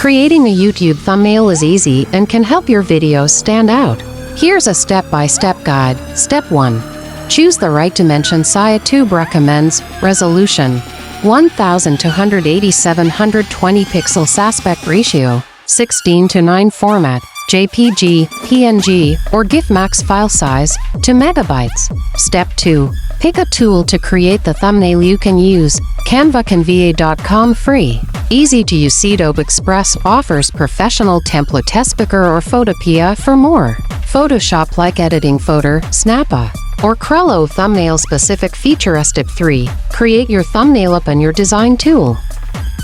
Creating a YouTube thumbnail is easy and can help your videos stand out. Here's a step-by-step guide. Step 1. Choose the right dimension. YouTube recommends resolution 1280x720 pixels, aspect ratio 16:9, format JPG, PNG, or GIF, max file size 2 megabytes. Step 2. Pick a tool to create the thumbnail you can use. Canva, Canva.com, free. Easy to use. Adobe Express offers professional template, Tespicker or Photopea for more. Photoshop like editing photo, Snappa, or Crello thumbnail specific feature. Step 3. Create your thumbnail up on your design tool.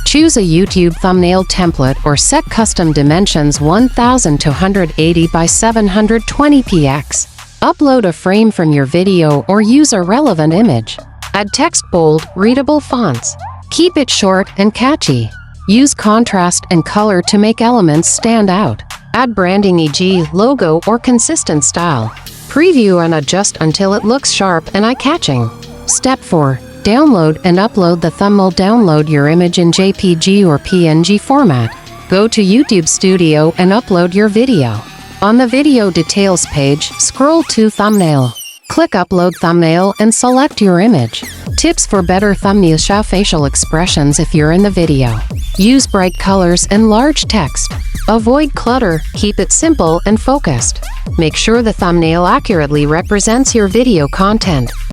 Choose a YouTube thumbnail template or set custom dimensions 1280 by 720 px. Upload a frame from your video or use a relevant image. Add text, bold, readable fonts. Keep it short and catchy. Use contrast and color to make elements stand out. Add branding, e.g., logo or consistent style. Preview and adjust until it looks sharp and eye-catching. Step 4. Download and upload the thumbnail. Download your image in JPG or PNG format. Go to YouTube Studio and upload your video. On the video details page, scroll to thumbnail. Click Upload Thumbnail and select your image. Tips for better thumbnail: show facial expressions if you're in the video. Use bright colors and large text. Avoid clutter, keep it simple and focused. Make sure the thumbnail accurately represents your video content.